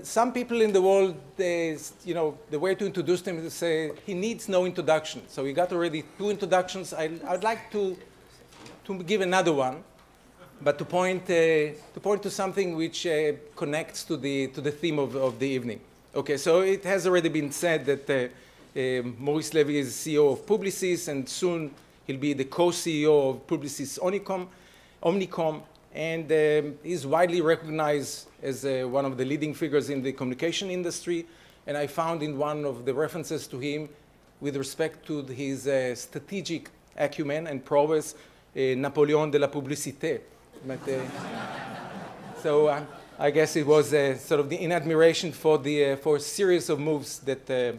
some people in the world, you know, the way to introduce them is to say he needs no introduction. So he got already 2 introductions. I'd like to give another one, but to point to something which connects to the theme of the evening. Okay, so it has already been said that Maurice Levy is CEO of Publicis, and soon he'll be the co-CEO of Publicis Omnicom, and he's widely recognized as one of the leading figures in the communication industry. And I found in one of the references to him with respect to his strategic acumen and prowess, Napoleon de la Publicité. But, so I guess it was sort of in admiration for a series of moves that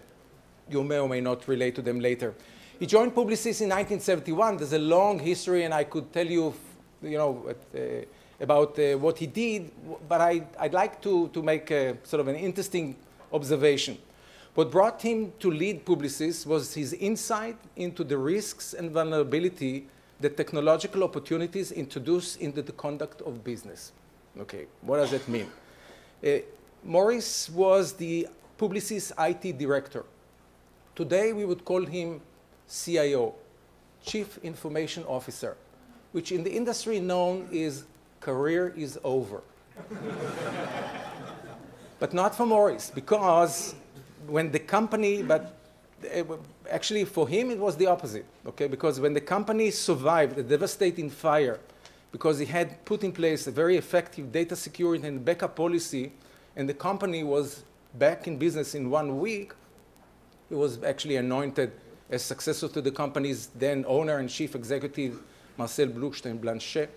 you may or may not relate to them later. He joined Publicis in 1971. There's a long history, and I could tell you, you know, about what he did, but I'd like to make sort of an interesting observation. What brought him to lead Publicis was his insight into the risks and vulnerability that technological opportunities introduce into the conduct of business. Okay, what does that mean? Maurice was the Publicis IT director. Today, we would call him CIO, Chief Information Officer, which in the industry known is career is over. But not for Maurice, because when the company, actually for him it was the opposite, okay? Because when the company survived a devastating fire, because he had put in place a very effective data security and backup policy, and the company was back in business in 1 week, he was actually anointed as successor to the company's then owner and chief executive, Marcel Blanchet.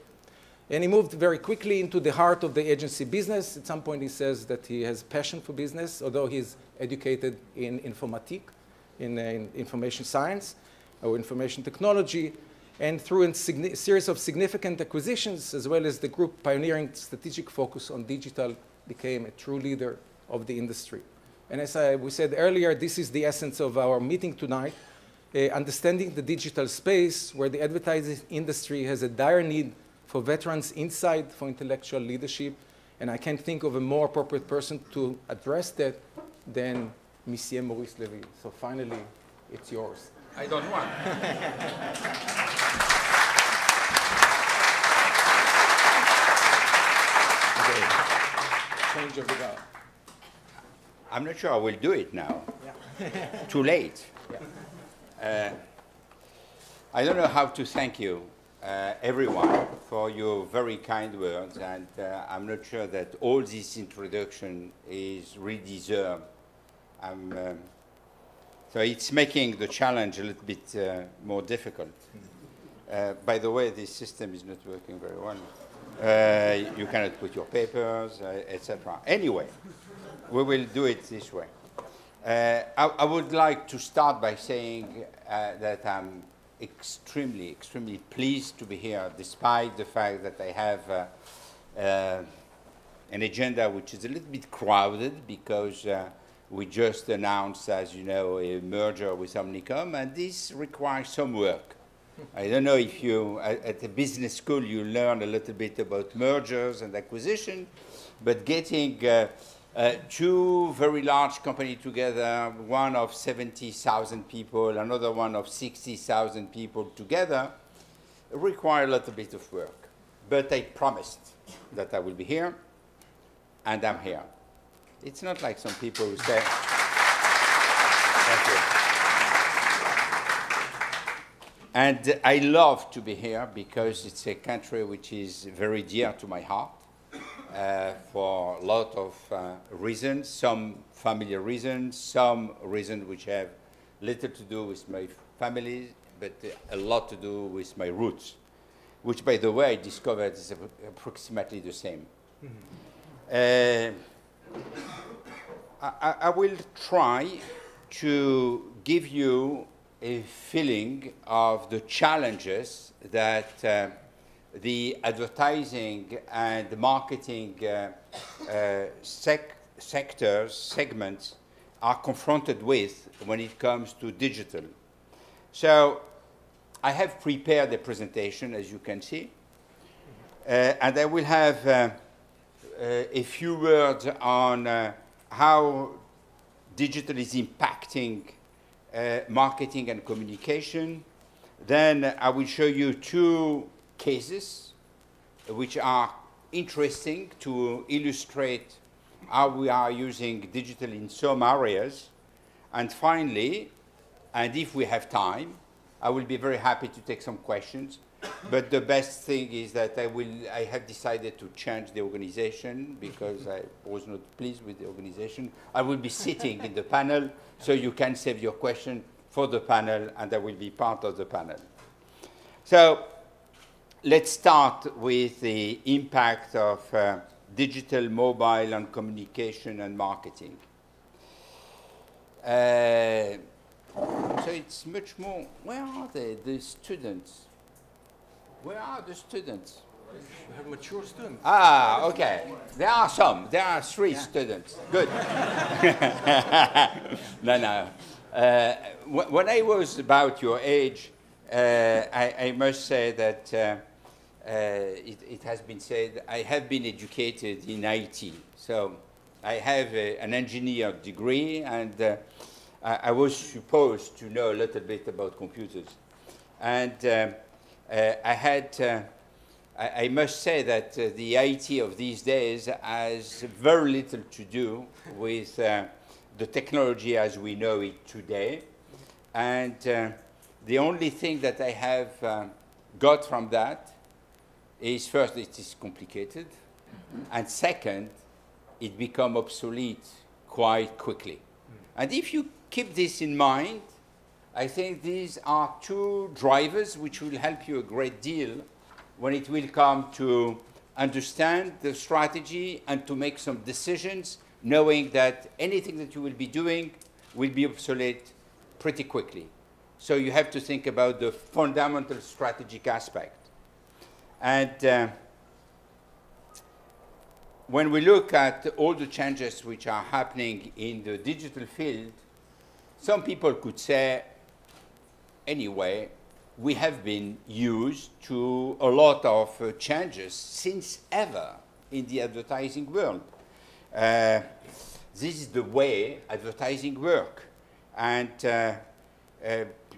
And he moved very quickly into the heart of the agency business. At some point he says that he has passion for business, although he's educated in informatique, in information science or information technology. And through a series of significant acquisitions, as well as the group pioneering strategic focus on digital, became a true leader of the industry. And as we said earlier, this is the essence of our meeting tonight, understanding the digital space where the advertising industry has a dire need for veterans' insight, for intellectual leadership. And I can't think of a more appropriate person to address that than Monsieur Maurice Levy. So finally, it's yours. I don't want. Okay. Change of the guard. I'm not sure I will do it now. Yeah. Too late. Yeah. I don't know how to thank you, everyone, for your very kind words, and I'm not sure that all this introduction is really deserved. So it's making the challenge a little bit more difficult. By the way, this system is not working very well. You cannot put your papers, etc. Anyway, we will do it this way. I would like to start by saying that I'm extremely, extremely pleased to be here, despite the fact that I have an agenda which is a little bit crowded, because we just announced, as you know, a merger with Omnicom, and this requires some work. I don't know if you, at the business school, you learn a little bit about mergers and acquisition, but getting two very large companies together, one of 70,000 people, another one of 60,000 people together, require a little bit of work. But I promised that I will be here, and I'm here. It's not like some people who say, thank you. And I love to be here because it's a country which is very dear to my heart for a lot of reasons, some familiar reasons, some reasons which have little to do with my family, but a lot to do with my roots, which, by the way, I discovered is approximately the same. Mm-hmm. I will try to give you a feeling of the challenges that the advertising and the marketing segments are confronted with when it comes to digital. So I have prepared a presentation, as you can see, and I will have a few words on how digital is impacting marketing and communication. Then I will show you two cases which are interesting to illustrate how we are using digital in some areas. And finally, and if we have time, I will be very happy to take some questions. But the best thing is that I have decided to change the organization because I was not pleased with the organization. I will be sitting in the panel, so you can save your question for the panel, and I will be part of the panel. So let's start with the impact of digital, mobile, and communication and marketing. So it's much more, where are they, the students? Where are the students? We have mature students. Ah, okay. There are some. There are 3 students. Good. No. When I was about your age, I must say that it has been said I have been educated in IT. So I have an engineer degree, and I was supposed to know a little bit about computers. And I must say that the IT of these days has very little to do with the technology as we know it today. And the only thing that I have got from that is, first, it is complicated, and second, it becomes obsolete quite quickly. And if you keep this in mind, I think these are 2 drivers which will help you a great deal when it will come to understand the strategy and to make some decisions, knowing that anything that you will be doing will be obsolete pretty quickly. So you have to think about the fundamental strategic aspect. And when we look at all the changes which are happening in the digital field, some people could say, anyway, we have been used to a lot of changes since ever in the advertising world. This is the way advertising works. And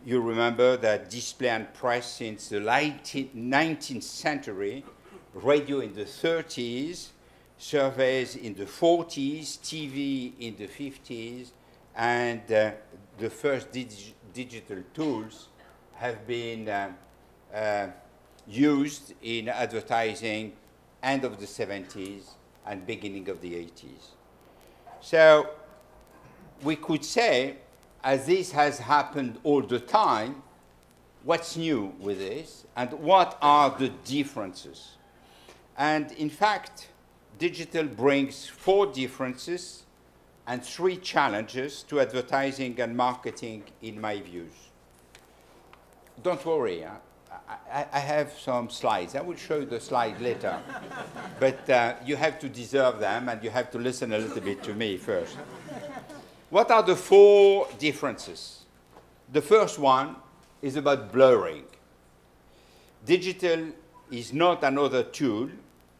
you remember that display and press since the 19th century, radio in the 30s, surveys in the 40s, TV in the 50s, and the first digital tools have been used in advertising end of the 70s and beginning of the 80s. So we could say, as this has happened all the time, what's new with this and what are the differences? And in fact, digital brings 4 differences and 3 challenges to advertising and marketing, in my views. Don't worry, I have some slides. I will show you the slide later. But you have to deserve them, and you have to listen a little bit to me first. What are the 4 differences? The first one is about blurring. Digital is not another tool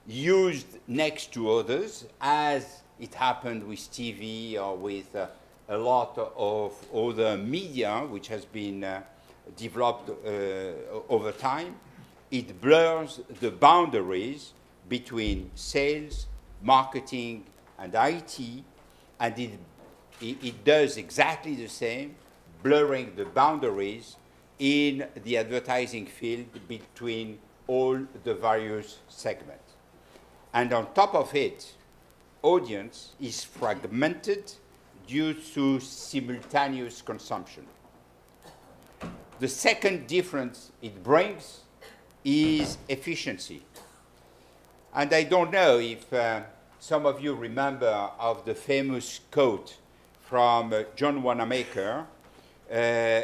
used next to others, as it happened with TV or with a lot of other media which has been developed over time. It blurs the boundaries between sales, marketing, and IT, and it does exactly the same, blurring the boundaries in the advertising field between all the various segments. And on top of it, audience is fragmented due to simultaneous consumption. The second difference it brings is efficiency. And I don't know if some of you remember of the famous quote from John Wanamaker,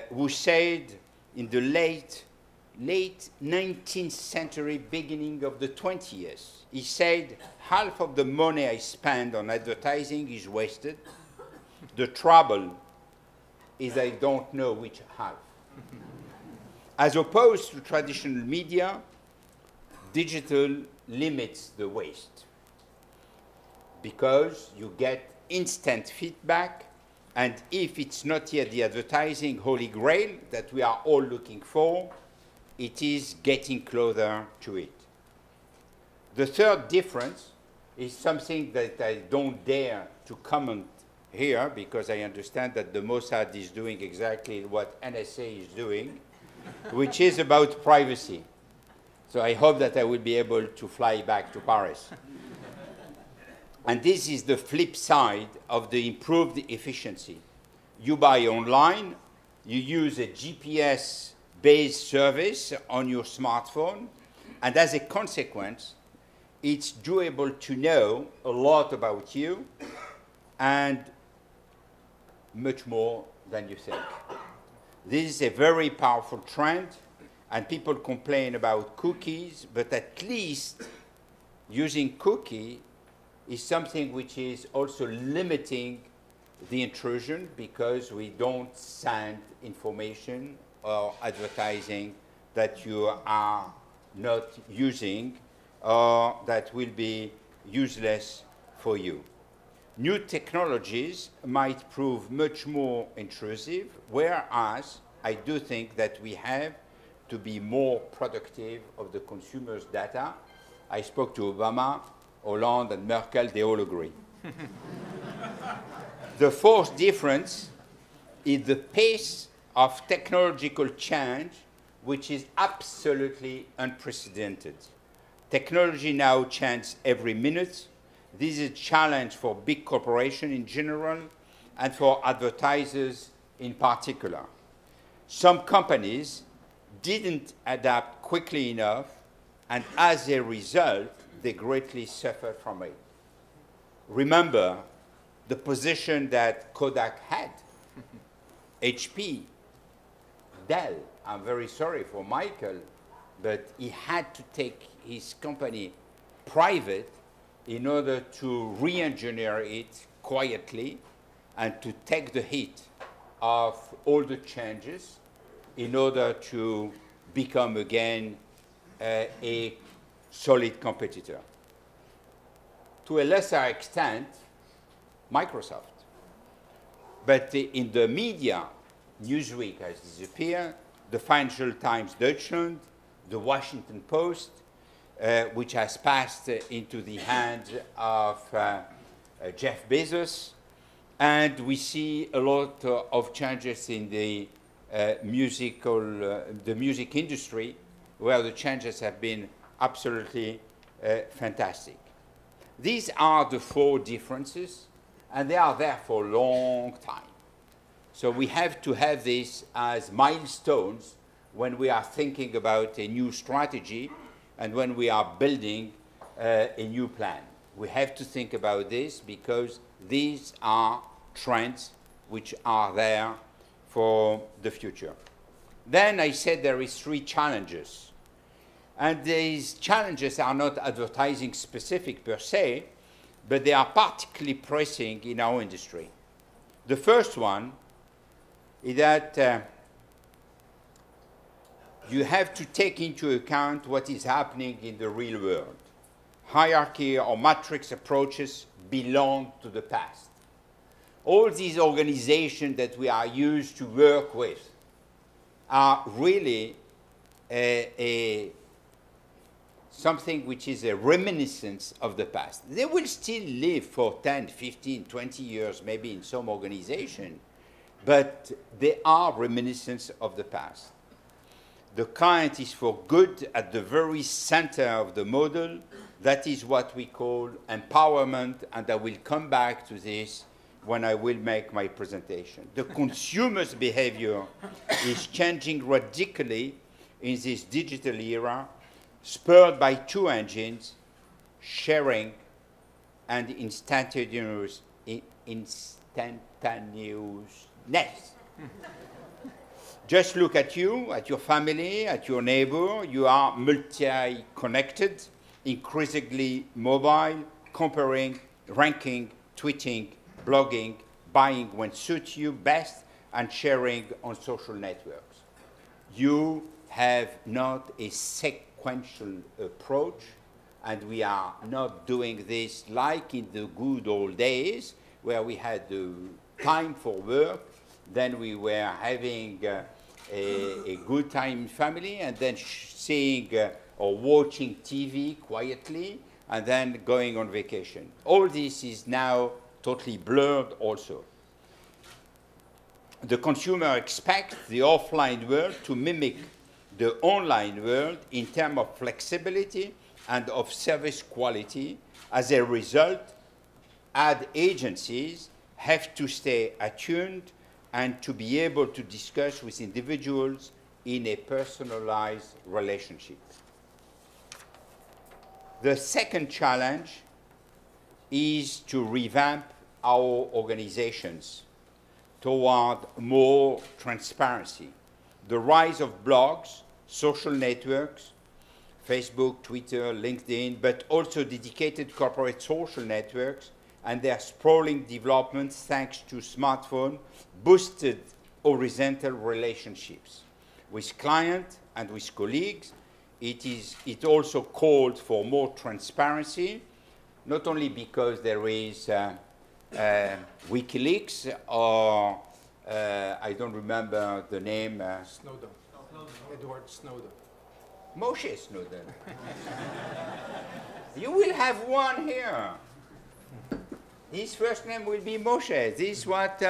who said in the late 19th century, beginning of the 20th, he said, half of the money I spend on advertising is wasted. The trouble is I don't know which half. As opposed to traditional media, digital limits the waste because you get instant feedback, and if it's not yet the advertising holy grail that we are all looking for, it is getting closer to it. The third difference is something that I don't dare to comment here because I understand that the Mossad is doing exactly what NSA is doing, which is about privacy. So I hope that I will be able to fly back to Paris. And this is the flip side of the improved efficiency. You buy online, you use a GPS-based service on your smartphone, and as a consequence, it's doable to know a lot about you and much more than you think. This is a very powerful trend, and people complain about cookies, but at least using cookie is something which is also limiting the intrusion because we don't send information or advertising that you are not using or that will be useless for you. New technologies might prove much more intrusive, whereas I do think that we have to be more productive of the consumer's data. I spoke to Obama, Hollande, and Merkel, they all agree. The fourth difference is the pace of technological change, which is absolutely unprecedented. Technology now changes every minute. This is a challenge for big corporations in general and for advertisers in particular. Some companies didn't adapt quickly enough, and as a result, they greatly suffered from it. Remember the position that Kodak had, HP, Dell. I'm very sorry for Michael, but he had to take his company private in order to re-engineer it quietly and to take the hit of all the changes in order to become again a solid competitor. To a lesser extent, Microsoft. But in the media, Newsweek has disappeared, the Financial Times Deutschland, the Washington Post, which has passed into the hands of Jeff Bezos, and we see a lot of changes in the music industry, where the changes have been absolutely fantastic. These are the four differences, and they are there for a long time. So we have to have this as milestones when we are thinking about a new strategy and when we are building a new plan. We have to think about this because these are trends which are there for the future. Then I said there is three challenges. And these challenges are not advertising specific per se, but they are particularly pressing in our industry. The first one is that you have to take into account what is happening in the real world. Hierarchy or matrix approaches belong to the past. All these organizations that we are used to work with are really something which is a reminiscence of the past. They will still live for 10, 15, 20 years, maybe in some organization, but they are reminiscence of the past. The client is for good at the very center of the model. That is what we call empowerment, and I will come back to this when I will make my presentation. The consumer's behavior is changing radically in this digital era, spurred by two engines, sharing and instantaneousness. Just look at you, at your family, at your neighbor. You are multi-connected, increasingly mobile, comparing, ranking, tweeting, blogging, buying when suits you best, and sharing on social networks. You have not a sequential approach, and we are not doing this like in the good old days where we had the time for work, then we were having a good time in family, and then seeing or watching TV quietly, and then going on vacation. All this is now totally blurred also. The consumer expects the offline world to mimic the online world in terms of flexibility and of service quality. As a result, ad agencies have to stay attuned and to be able to discuss with individuals in a personalized relationship. The second challenge is to revamp our organizations toward more transparency. The rise of blogs, social networks, Facebook, Twitter, LinkedIn, but also dedicated corporate social networks and their sprawling developments thanks to smartphones boosted horizontal relationships with clients and with colleagues. It also called for more transparency, not only because there is WikiLeaks or I don't remember the name. Snowden. Edward Snowden. Moshe Snowden. You will have one here. His first name will be Moshe. This is what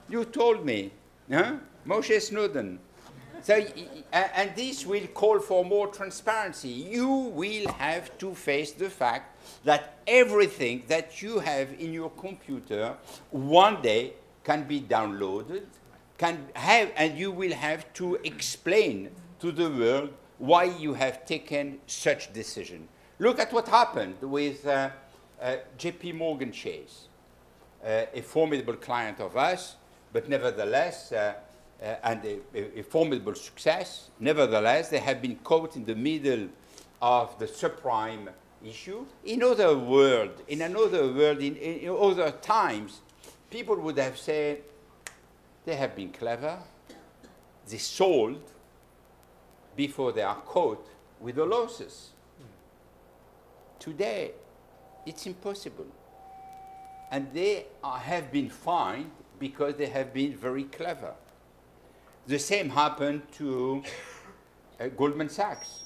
you told me. Huh? Moshe Snowden. So, and this will call for more transparency. You will have to face the fact that everything that you have in your computer one day can be downloaded, and you will have to explain to the world why you have taken such decision. Look at what happened with JP Morgan Chase, a formidable client of us, but nevertheless, and a formidable success. Nevertheless, they have been caught in the middle of the subprime issue. In another world, in other times, people would have said, they have been clever, they sold before they are caught with the losses. Today, it's impossible. And they have been fined because they have been very clever. The same happened to Goldman Sachs.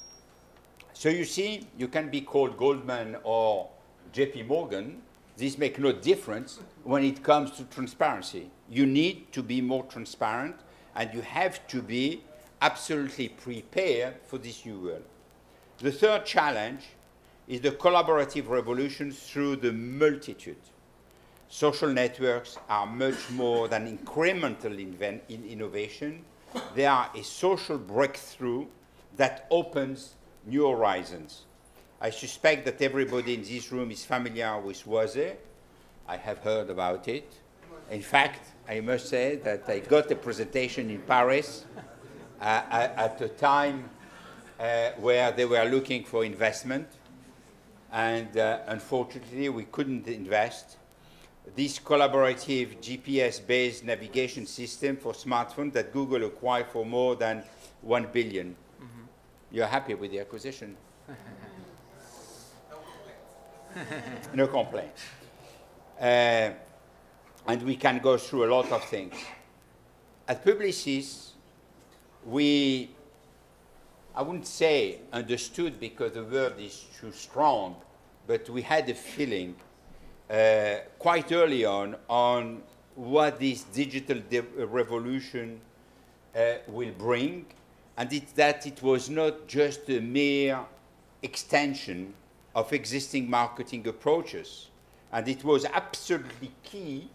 So you see, you can be called Goldman or JP Morgan. This makes no difference when it comes to transparency. You need to be more transparent, and you have to be absolutely prepared for this new world. The third challenge is the collaborative revolution through the multitude. Social networks are much more than incremental innovation. They are a social breakthrough that opens new horizons. I suspect that everybody in this room is familiar with Woise. I have heard about it. In fact, I must say that I got a presentation in Paris at a time where they were looking for investment, and unfortunately we couldn't invest. This collaborative GPS-based navigation system for smartphones that Google acquired for more than $1 billion. Mm-hmm. You're happy with the acquisition? No complaint. And we can go through a lot of things. At Publicis, I wouldn't say understood because the word is too strong, but we had a feeling quite early on what this digital revolution will bring, and that it was not just a mere extension of existing marketing approaches, and it was absolutely key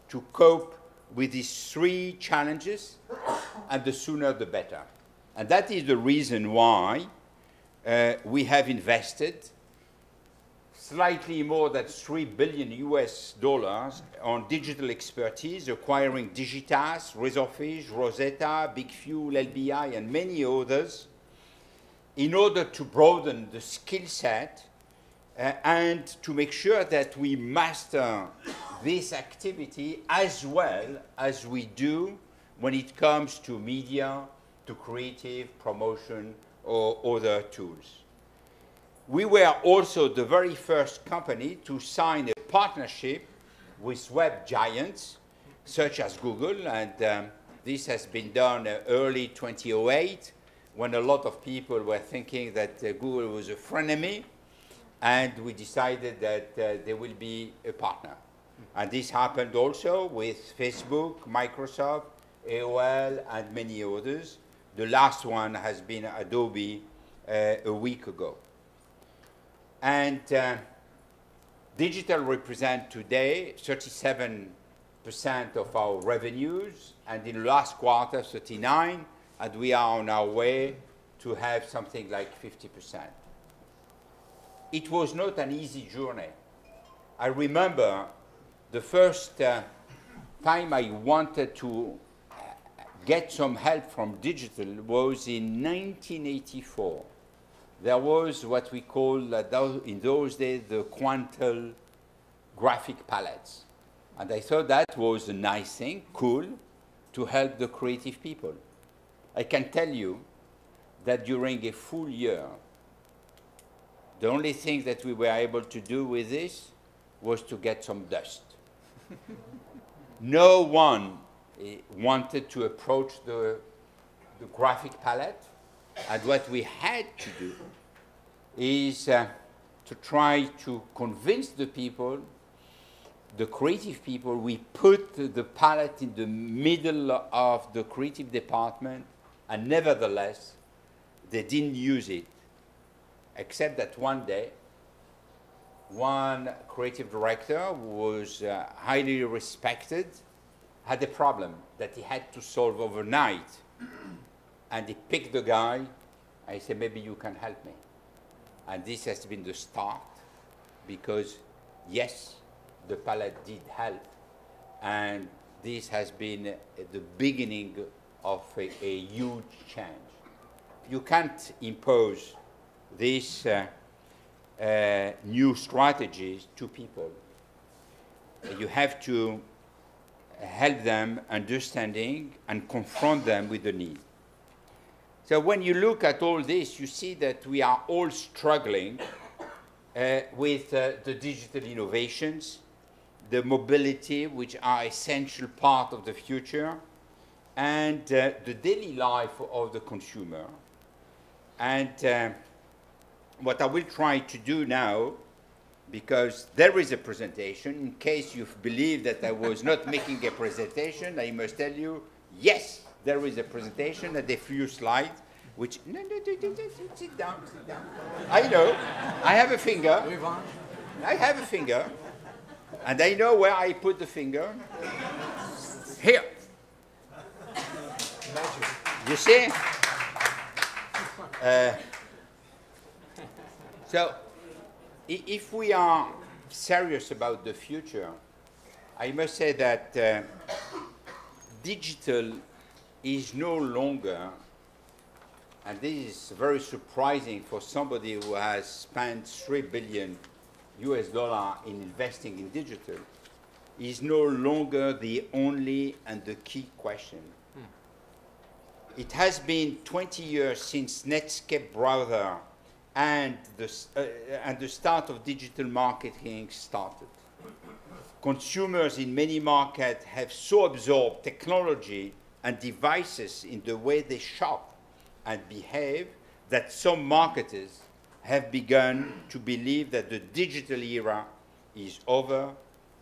to cope with these three challenges, and the sooner the better. And that is the reason why we have invested slightly more than $3 billion on digital expertise, acquiring Digitas, Razorfish, Rosetta, Big Fuel, LBI, and many others, in order to broaden the skill set and to make sure that we master this activity as well as we do when it comes to media, to creative, promotion, or other tools. We were also the very first company to sign a partnership with web giants such as Google, and this has been done early 2008 when a lot of people were thinking that Google was a frenemy, and we decided that they will be a partner. And this happened also with Facebook, Microsoft, AOL, and many others. The last one has been Adobe a week ago. And digital represents today 37% of our revenues, and in the last quarter, 39%, and we are on our way to have something like 50%. It was not an easy journey. I remember the first time I wanted to get some help from digital was in 1984. There was what we call, in those days, the Quantel graphic palettes. And I thought that was a nice thing, cool, to help the creative people. I can tell you that during a full year, the only thing that we were able to do with this was to get some dust. No one wanted to approach the graphic palette, and what we had to do is to try to convince the people, the creative people. We put the palette in the middle of the creative department, and nevertheless, they didn't use it, except that one day, one creative director who was highly respected had a problem that he had to solve overnight. And he picked the guy, and he said, maybe you can help me. And this has been the start, because yes, the palette did help, and this has been the beginning of a huge change. You can't impose these new strategies to people. You have to help them understanding and confront them with the need. So when you look at all this, you see that we are all struggling with the digital innovations, the mobility, which are essential part of the future, and the daily life of the consumer. And what I will try to do now, because there is a presentation, in case you believe that I was not making a presentation, I must tell you, yes, there is a presentation and a few slides, which, no, sit down, sit down. I know, I have a finger. I have a finger, and I know where I put the finger. Here. You see? So, if we are serious about the future, I must say that digital is no longer, and this is very surprising for somebody who has spent $3 billion in investing in digital, is no longer the only and the key question. It has been 20 years since Netscape browser and the start of digital marketing started. Consumers in many markets have so absorbed technology and devices in the way they shop and behave that some marketers have begun to believe that the digital era is over,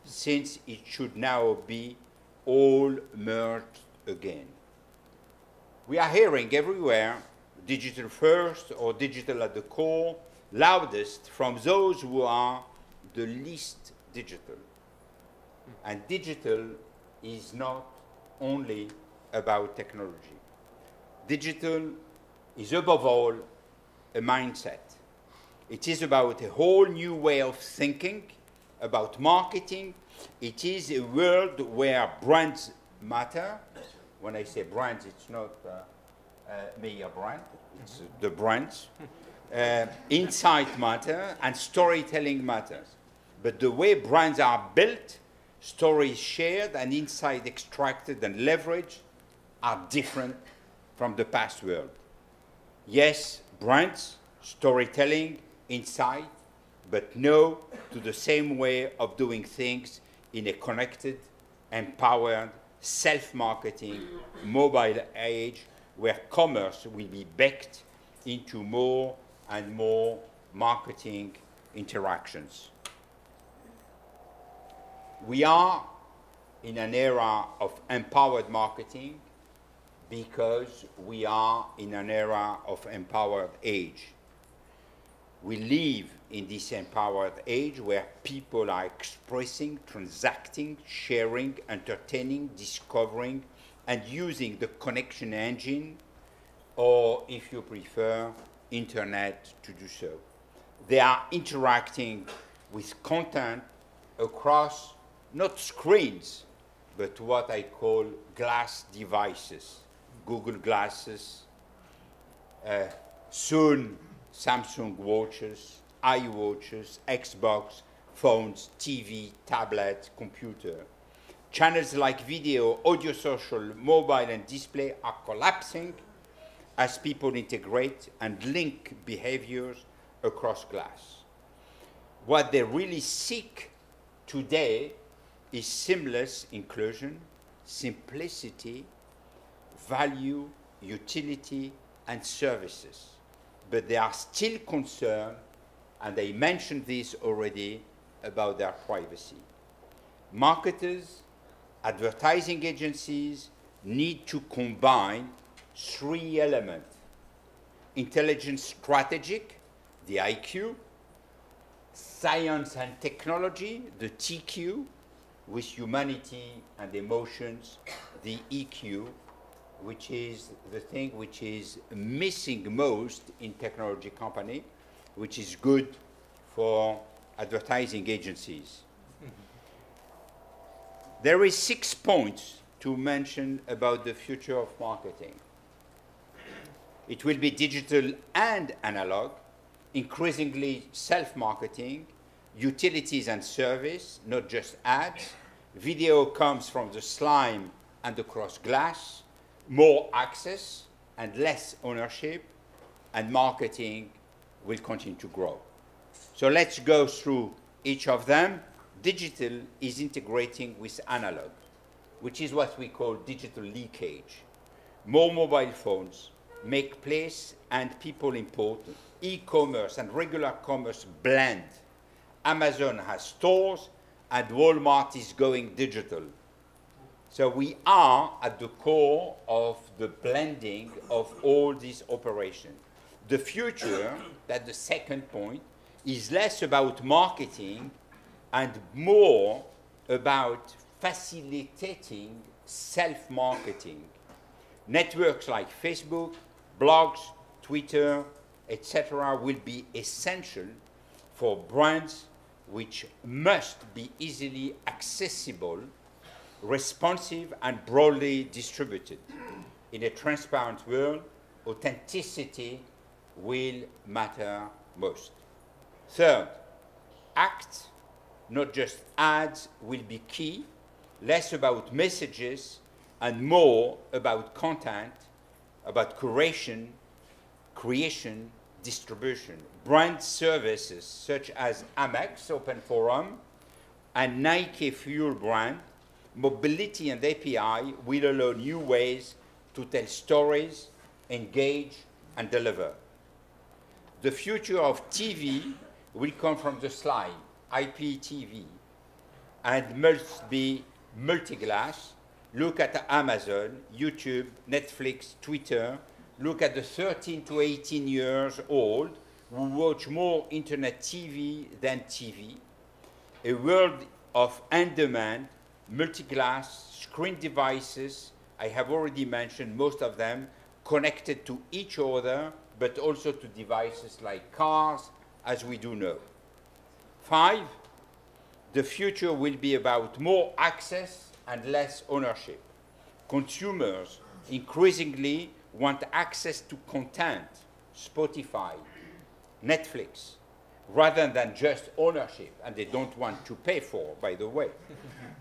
since it should now be all merged again. We are hearing everywhere digital first or digital at the core, loudest from those who are the least digital. And digital is not only about technology. Digital is above all a mindset. It is about a whole new way of thinking, about marketing. It is a world where brands matter. When I say brands, it's not me, a brand, it's the brands. Insight matter and storytelling matters. But the way brands are built, stories shared and insight extracted and leveraged are different from the past world. Yes, brands, storytelling, insight, but no to the same way of doing things in a connected, empowered, self-marketing, mobile age where commerce will be baked into more and more marketing interactions. We are in an era of empowered marketing because we are in an era of empowered age. We live in this empowered age where people are expressing, transacting, sharing, entertaining, discovering, and using the connection engine, or if you prefer, internet to do so. They are interacting with content across not screens, but what I call glass devices. Google Glasses, soon Samsung watches, iWatches, Xbox, phones, TV, tablet, computer. Channels like video, audio, social, mobile, and display are collapsing as people integrate and link behaviors across glass. What they really seek today is seamless inclusion, simplicity, value, utility, and services. But they are still concerned, and I mentioned this already, about their privacy. Marketers, advertising agencies need to combine three elements: intelligence strategic, the IQ, science and technology, the TQ, with humanity and emotions, the EQ, which is the thing which is missing most in technology company, which is good for advertising agencies. There is 6 points to mention about the future of marketing. It will be digital and analog, increasingly self-marketing, utilities and service, not just ads. Video comes from the slime and across glass, more access and less ownership, and marketing will continue to grow. So let's go through each of them. Digital is integrating with analog, which is what we call digital leakage. More mobile phones make place and people important. E-commerce and regular commerce blend. Amazon has stores and Walmart is going digital. So we are at the core of the blending of all these operations. The future, that's the second point, is less about marketing and more about facilitating self-marketing. Networks like Facebook, blogs, Twitter, etc. will be essential for brands which must be easily accessible, responsive, and broadly distributed. In a transparent world, authenticity will matter most. Third, act, not just ads, will be key, less about messages and more about content, about curation, creation, distribution. Brand services such as Amex, Open Forum, and Nike Fuel brand, mobility and API will allow new ways to tell stories, engage, and deliver. The future of TV will come from the slide, IPTV, and must be multi-glass. Look at Amazon, YouTube, Netflix, Twitter. Look at the 13 to 18 years old who watch more internet TV than TV. A world of on-demand, multi-glass, screen devices. I have already mentioned most of them, connected to each other, but also to devices like cars, as we do know. 5, the future will be about more access and less ownership. Consumers increasingly want access to content, Spotify, Netflix, rather than just ownership, and they don't want to pay for, by the way.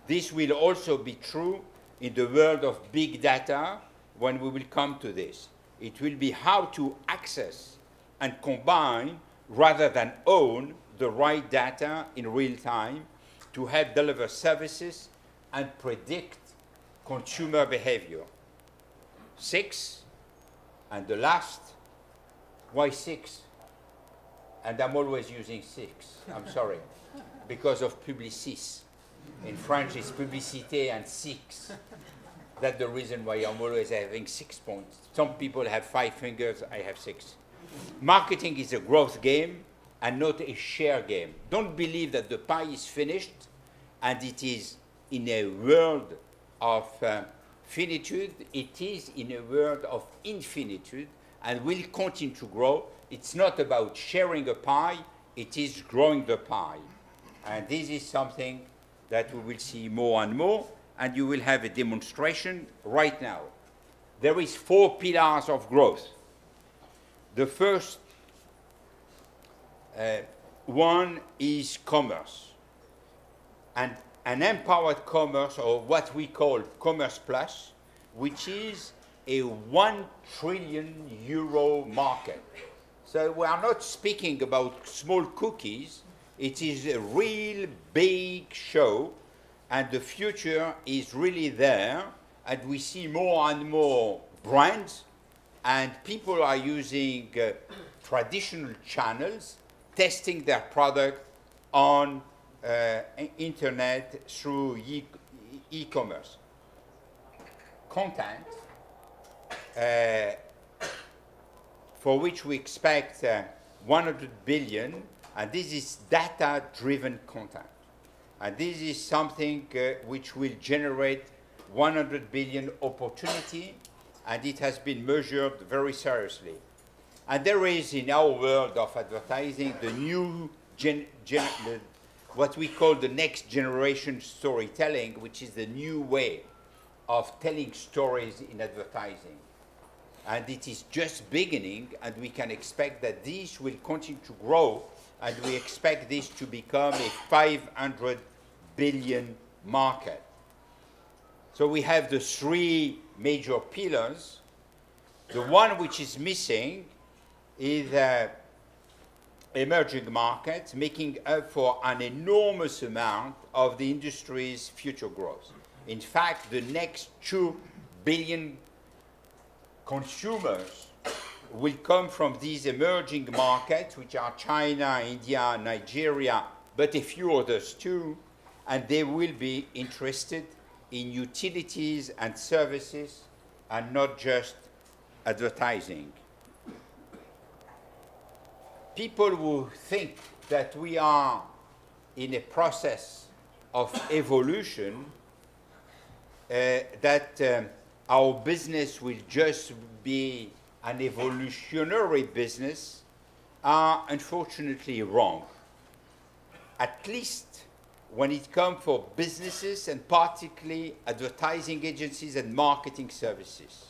This will also be true in the world of big data when we will come to this. It will be how to access and combine rather than own the right data in real time to help deliver services and predict consumer behavior. 6, and the last, why 6? And I'm always using 6, I'm sorry, because of publicis. In French, it's publicité and 6. That's the reason why I'm always having 6 points. Some people have 5 fingers, I have 6. Marketing is a growth game and not a share game. Don't believe that the pie is finished and it is in a world of finitude. It is in a world of infinitude and will continue to grow. It's not about sharing a pie, it is growing the pie. And this is something that we will see more and more, and you will have a demonstration right now. There is 4 pillars of growth. The first one is commerce. And an empowered commerce, or what we call Commerce Plus, which is a €1 trillion market. So we are not speaking about small cookies. It is a real big show, and the future is really there, and we see more and more brands, and people are using traditional channels, testing their product on internet through e-commerce. Content, for which we expect 100 billion, and this is data-driven content. And this is something which will generate 100 billion opportunity, and it has been measured very seriously. And there is, in our world of advertising, the new what we call the next generation storytelling, which is the new way of telling stories in advertising. And it is just beginning, and we can expect that this will continue to grow, and we expect this to become a 500 billion market. So we have the 3 major pillars. The one which is missing is emerging markets, making up for an enormous amount of the industry's future growth. In fact, the next 2 billion consumers will come from these emerging markets, which are China, India, Nigeria, but a few others too, and they will be interested in utilities and services and not just advertising. People who think that we are in a process of evolution, that our business will just be an evolutionary business, are unfortunately wrong. At least when it comes for businesses, and particularly advertising agencies and marketing services.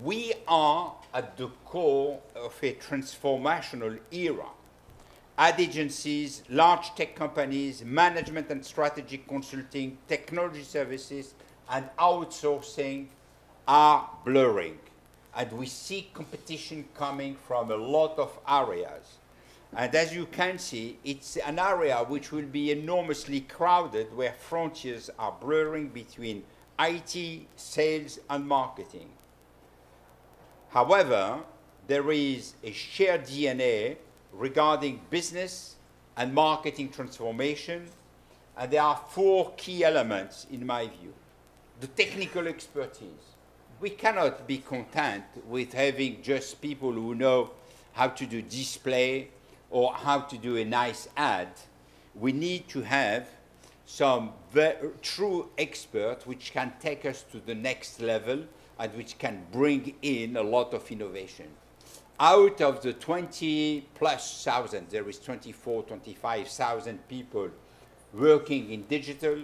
We are at the core of a transformational era. Ad agencies, large tech companies, management and strategic consulting, technology services, and outsourcing are blurring. And we see competition coming from a lot of areas. And as you can see, it's an area which will be enormously crowded, where frontiers are blurring between IT, sales, and marketing. However, there is a shared DNA regarding business and marketing transformation, and there are 4 key elements in my view. The technical expertise. We cannot be content with having just people who know how to do display or how to do a nice ad. We need to have some true experts which can take us to the next level and which can bring in a lot of innovation. Out of the 20+ thousand, there is 25,000 people working in digital.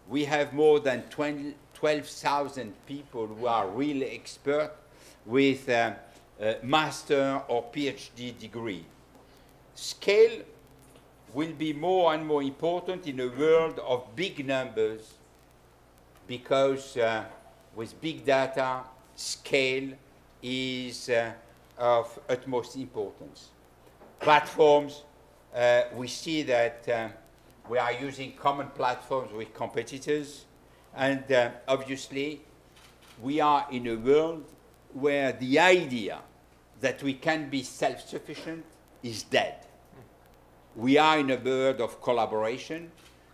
We have more than 12,000 people who are really expert with a master or PhD degree. Scale will be more and more important in a world of big numbers, because with big data, scale is of utmost importance. Platforms, we see that We are using common platforms with competitors. And obviously, we are in a world where the idea that we can be self-sufficient is dead. We are in a world of collaboration,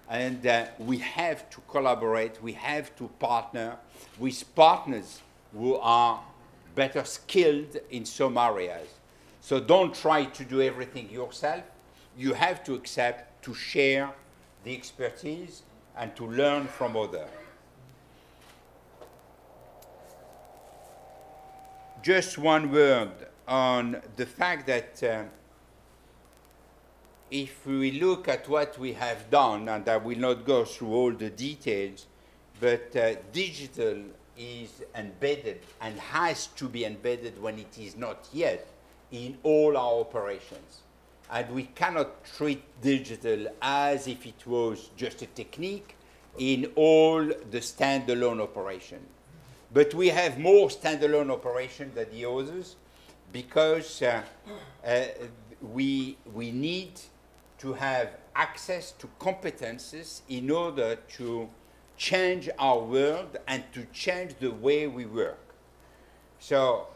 and we have to collaborate, we have to partner with partners who are better skilled in some areas. So don't try to do everything yourself. You have to accept to share the expertise and to learn from others. Just one word on the fact that if we look at what we have done, and I will not go through all the details, but digital is embedded and has to be embedded when it is not yet in all our operations. And we cannot treat digital as if it was just a technique in all the standalone operation. But we have more standalone operation than the others because we need to have access to competences in order to change our world and to change the way we work. So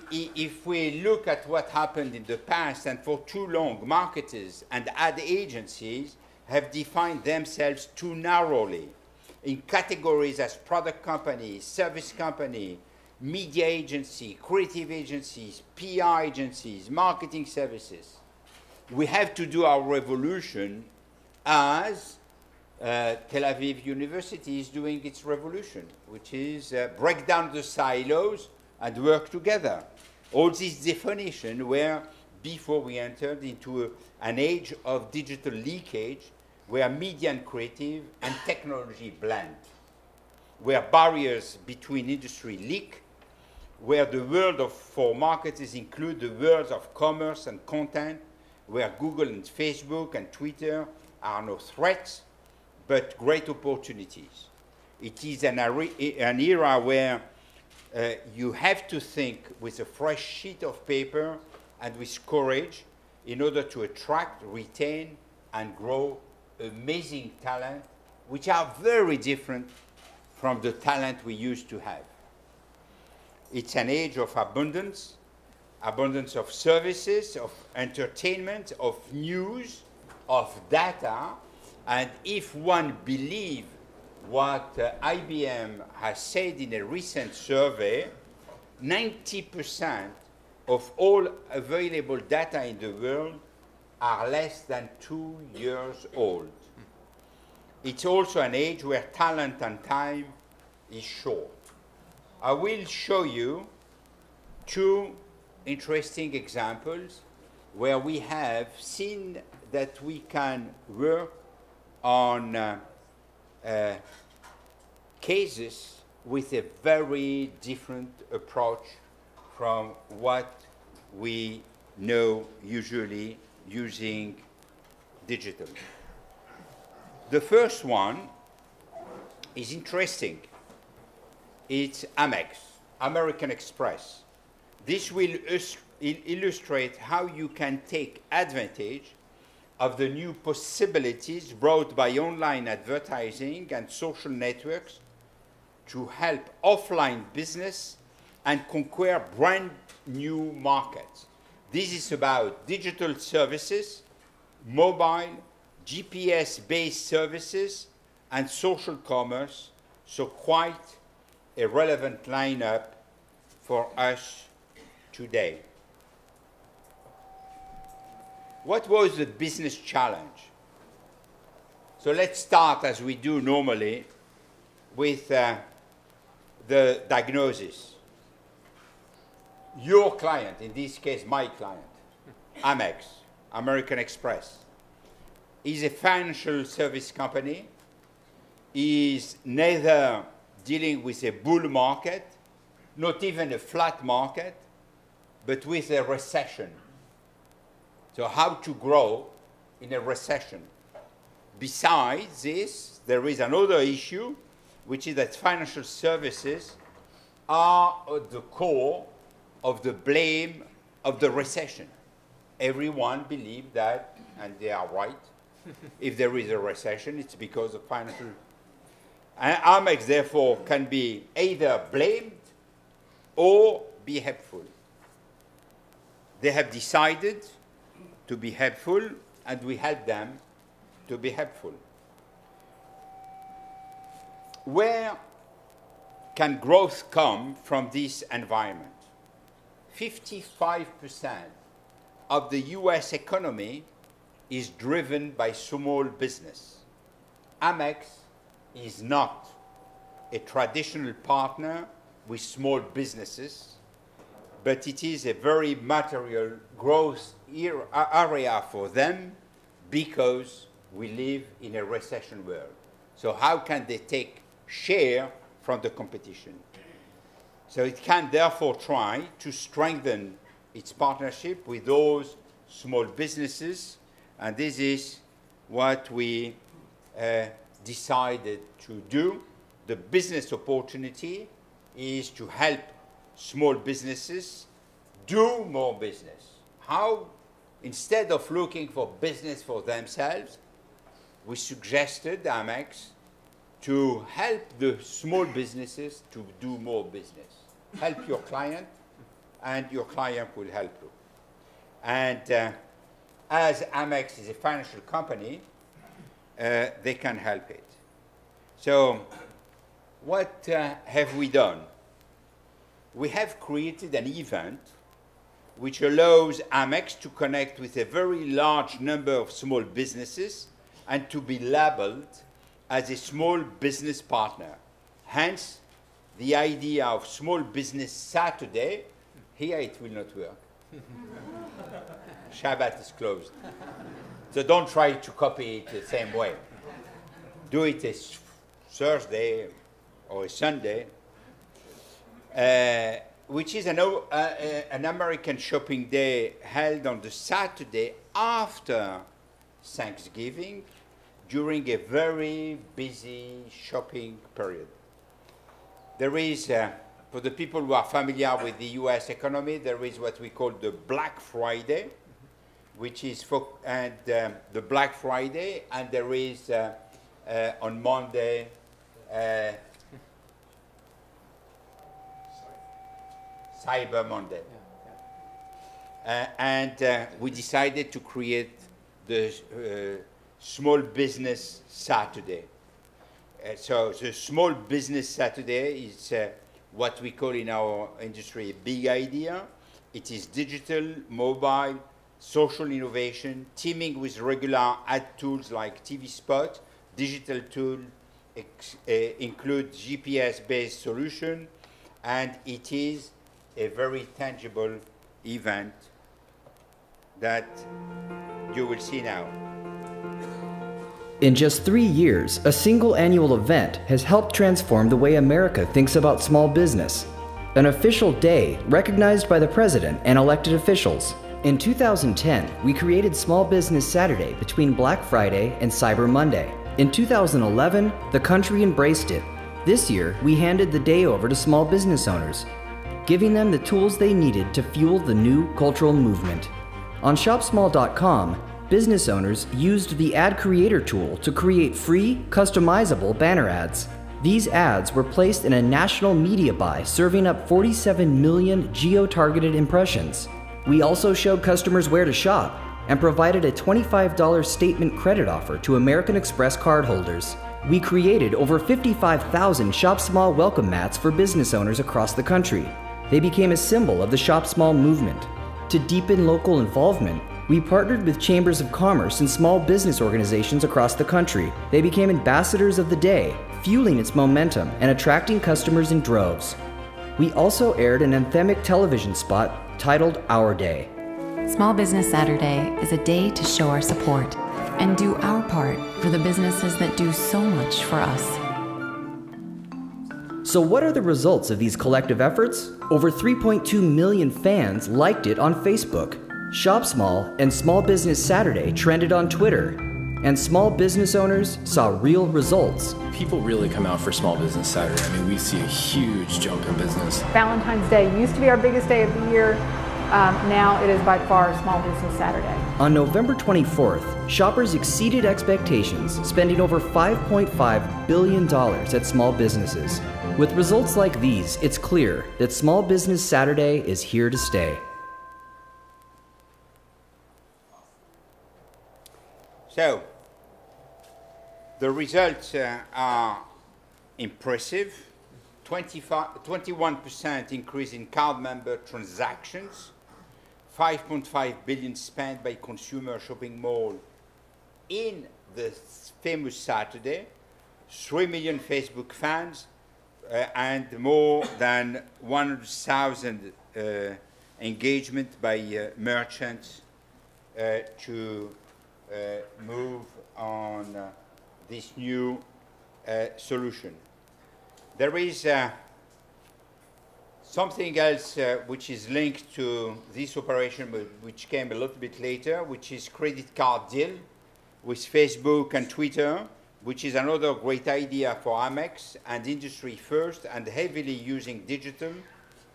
if we look at what happened in the past, and for too long, marketers and ad agencies have defined themselves too narrowly in categories as product companies, service company, media agency, creative agencies, PR agencies, marketing services. We have to do our revolution as Tel Aviv University is doing its revolution, which is break down the silos and work together. All these definitions were before we entered into an age of digital leakage, where media and creative and technology blend, where barriers between industry leak, where the world for marketers include the worlds of commerce and content, where Google and Facebook and Twitter are no threats, but great opportunities. It is an era where you have to think with a fresh sheet of paper and with courage in order to attract, retain, and grow amazing talent, which are very different from the talent we used to have. It's an age of abundance, abundance of services, of entertainment, of news, of data, and if one believes what IBM has said in a recent survey, 90% of all available data in the world are less than 2 years old. It's also an age where talent and time is short. I will show you two interesting examples where we have seen that we can work on cases with a very different approach from what we know usually using digital. The first one is interesting. It's Amex, American Express. This will illustrate how you can take advantage of the new possibilities brought by online advertising and social networks to help offline business and conquer brand new markets. This is about digital services, mobile, GPS-based services, and social commerce, so quite a relevant lineup for us today. What was the business challenge? So let's start, as we do normally, with the diagnosis. Your client, in this case my client, Amex, American Express, is a financial service company, is neither dealing with a bull market, not even a flat market, but with a recession. So how to grow in a recession. Besides this, there is another issue, which is that financial services are at the core of the blame of the recession. Everyone believes that, and they are right, If there is a recession, it's because of financial. And Amex, therefore, can be either blamed or be helpful. They have decided to be helpful, and we help them to be helpful. Where can growth come from this environment? 55% of the US economy is driven by small business. Amex is not a traditional partner with small businesses, but it is a very material growth area for them because we live in a recession world. So how can they take share from the competition? So it can therefore try to strengthen its partnership with those small businesses, and this is what we decided to do. The business opportunity is to help small businesses do more business. How? Instead of looking for business for themselves, we suggested, Amex, to help the small businesses to do more business. Help your client, and your client will help you. And as Amex is a financial company, they can help it. So what have we done? We have created an event which allows Amex to connect with a very large number of small businesses and to be labeled as a small business partner. Hence, the idea of Small Business Saturday. Here it will not work. Shabbat is closed. So don't try to copy it the same way. Do it a Thursday or a Sunday, which is an American shopping day held on the Saturday after Thanksgiving during a very busy shopping period. There is, for the people who are familiar with the US economy, there is what we call the Black Friday, which is the Black Friday, and there is on Monday, Cyber Monday. And we decided to create the Small Business Saturday. So the Small Business Saturday is what we call in our industry a big idea. It is digital, mobile, social innovation, teaming with regular ad tools like TV spot. Digital tool include GPS-based solution, and it is a very tangible event that you will see now. In just 3 years, a single annual event has helped transform the way America thinks about small business. An official day recognized by the President and elected officials. In 2010, we created Small Business Saturday between Black Friday and Cyber Monday. In 2011, the country embraced it. This year, we handed the day over to small business owners, giving them the tools they needed to fuel the new cultural movement. On ShopSmall.com, business owners used the Ad Creator tool to create free, customizable banner ads. These ads were placed in a national media buy, serving up 47 million geo-targeted impressions. We also showed customers where to shop and provided a $25 statement credit offer to American Express cardholders. We created over 55,000 Shop Small welcome mats for business owners across the country. They became a symbol of the Shop Small movement. To deepen local involvement, we partnered with chambers of commerce and small business organizations across the country. They became ambassadors of the day, fueling its momentum and attracting customers in droves. We also aired an anthemic television spot titled Our Day. Small Business Saturday is a day to show our support and do our part for the businesses that do so much for us. So what are the results of these collective efforts? Over 3.2 million fans liked it on Facebook. Shop Small and Small Business Saturday trended on Twitter, and small business owners saw real results. People really come out for Small Business Saturday. I mean, we see a huge jump in business. Valentine's Day used to be our biggest day of the year. now it is by far Small Business Saturday. On November 24th, shoppers exceeded expectations, spending over $5.5 billion at small businesses. With results like these, it's clear that Small Business Saturday is here to stay. So, the results are impressive. 21% increase in card member transactions, 5.5 billion spent by consumer shopping mall in the famous Saturday, 3 million Facebook fans, and more than 100,000 engagement by merchants to move on this new solution. There is something else which is linked to this operation, which came a little bit later, which is credit card deal with Facebook and Twitter, which is another great idea for Amex and industry first, and heavily using digital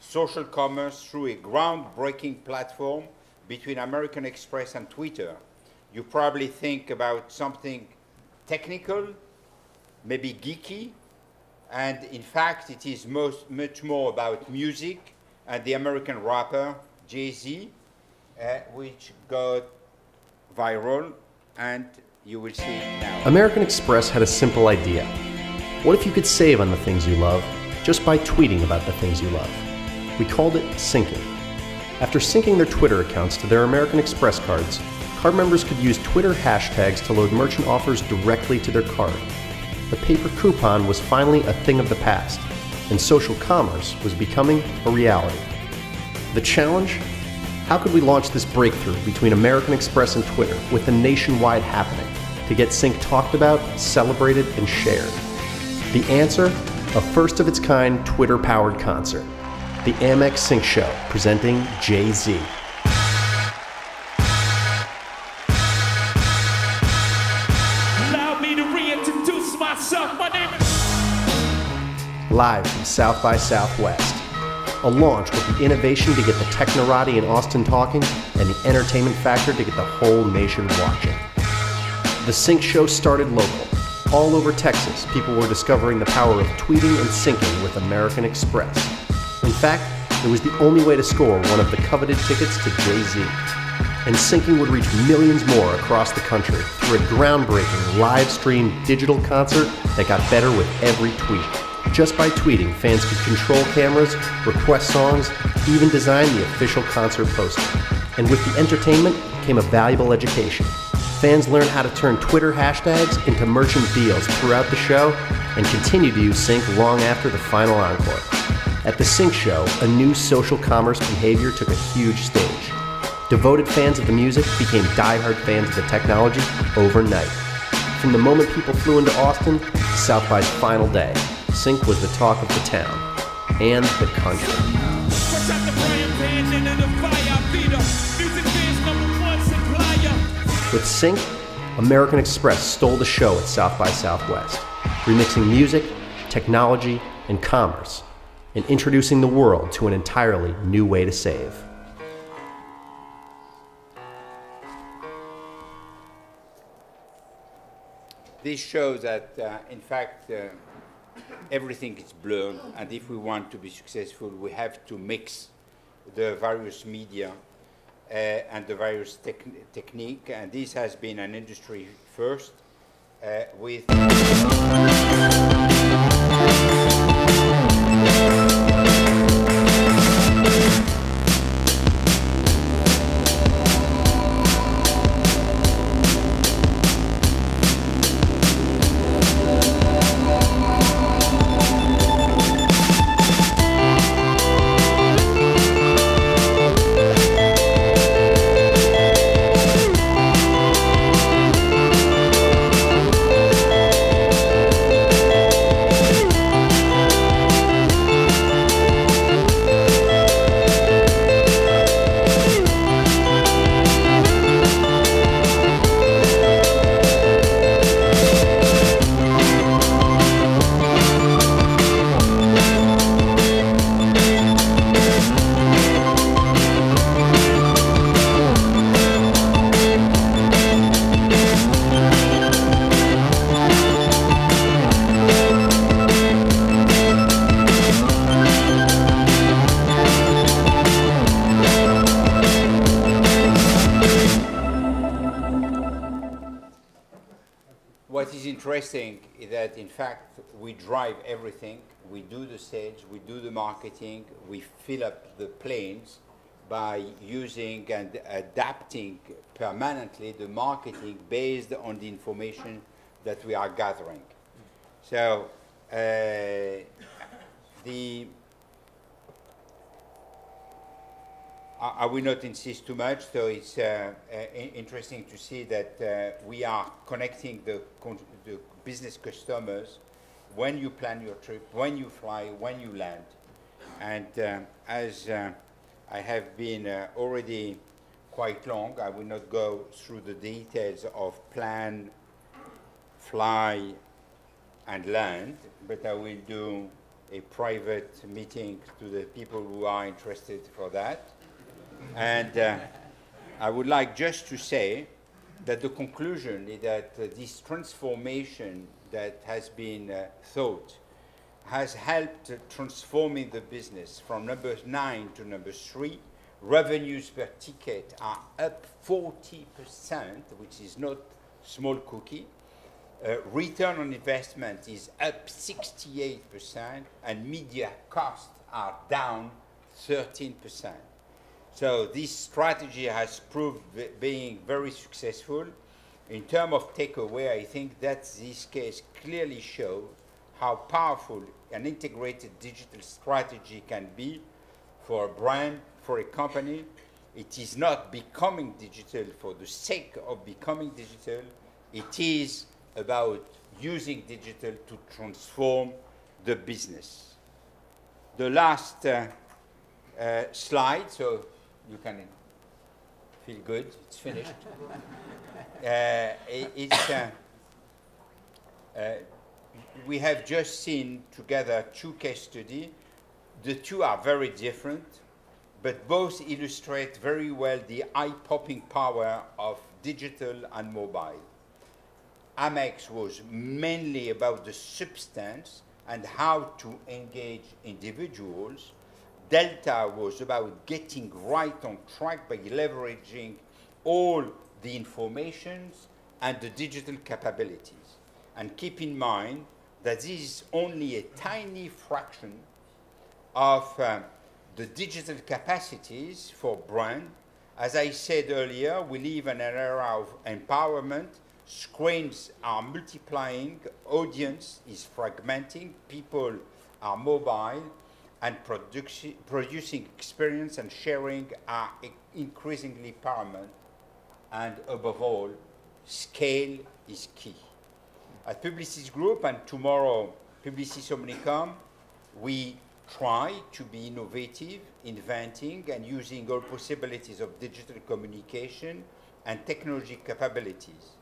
social commerce through a groundbreaking platform between American Express and Twitter. You probably think about something technical, maybe geeky, and in fact it is much more about music and the American rapper Jay-Z, which got viral, and you will see it now. American Express had a simple idea. What if you could save on the things you love just by tweeting about the things you love? We called it syncing. After syncing their Twitter accounts to their American Express cards, card members could use Twitter hashtags to load merchant offers directly to their card. The paper coupon was finally a thing of the past, and social commerce was becoming a reality. The challenge? How could we launch this breakthrough between American Express and Twitter with a nationwide happening to get Sync talked about, celebrated, and shared? The answer? A first-of-its-kind Twitter-powered concert. The Amex Sync Show, presenting Jay-Z. Live from South by Southwest. A launch with the innovation to get the technorati in Austin talking and the entertainment factor to get the whole nation watching. The Sync Show started local. All over Texas, people were discovering the power of tweeting and syncing with American Express. In fact, it was the only way to score one of the coveted tickets to Jay-Z. And syncing would reach millions more across the country through a groundbreaking live-streamed digital concert that got better with every tweet. Just by tweeting, fans could control cameras, request songs, even design the official concert poster. And with the entertainment came a valuable education. Fans learned how to turn Twitter hashtags into merchant deals throughout the show and continue to use Sync long after the final encore. At the Sync Show, a new social commerce behavior took a huge stage. Devoted fans of the music became diehard fans of the technology overnight. From the moment people flew into Austin to South by's final day, Sync was the talk of the town and the country. With Sync, American Express stole the show at South by Southwest, remixing music, technology, and commerce, and introducing the world to an entirely new way to save. This shows that, in fact, everything is blurred, and if we want to be successful, we have to mix the various media and the various technique, and this has been an industry first with interesting is that, in fact, we drive everything. We do the sales, we do the marketing, we fill up the planes by using and adapting permanently the marketing based on the information that we are gathering. So I will not insist too much, so it's interesting to see that we are connecting the business customers when you plan your trip, when you fly, when you land. And as I have been already quite long, I will not go through the details of plan, fly, and land, but I will do a private meeting to the people who are interested for that. And I would like just to say that the conclusion is that this transformation that has been thought has helped transforming the business from number 9 to number 3. Revenues per ticket are up 40%, which is not small cookie. Return on investment is up 68%, and media costs are down 13%. So this strategy has proved being very successful. In terms of takeaway, I think that this case clearly shows how powerful an integrated digital strategy can be for a brand, for a company. It is not becoming digital for the sake of becoming digital. It is about using digital to transform the business. The last slide, so you can feel good, it's finished. We have just seen together 2 case studies. The 2 are very different, but both illustrate very well the eye-popping power of digital and mobile. Amex was mainly about the substance and how to engage individuals. Delta was about getting right on track by leveraging all the informations and the digital capabilities. And keep in mind that this is only a tiny fraction of the digital capacities for brand. As I said earlier, we live in an era of empowerment. Screens are multiplying, audience is fragmenting, people are mobile, and producing experience and sharing are increasingly paramount. And above all, scale is key. At Publicis Group and tomorrow Publicis Omnicom, we try to be innovative, inventing, and using all possibilities of digital communication and technology capabilities.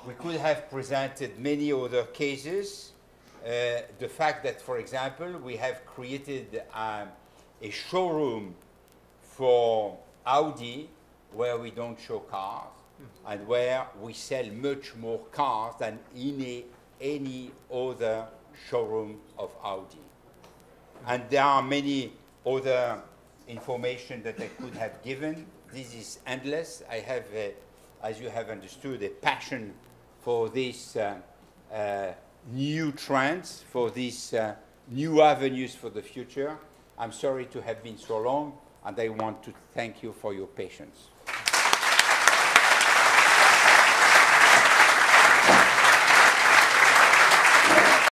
We could have presented many other cases. The fact that, for example, we have created a showroom for Audi where we don't show cars and where we sell much more cars than in any other showroom of Audi. And there are many other information that I could have given. This is endless. I have, as you have understood, a passion for these new trends, for these new avenues for the future. I'm sorry to have been so long, and I want to thank you for your patience.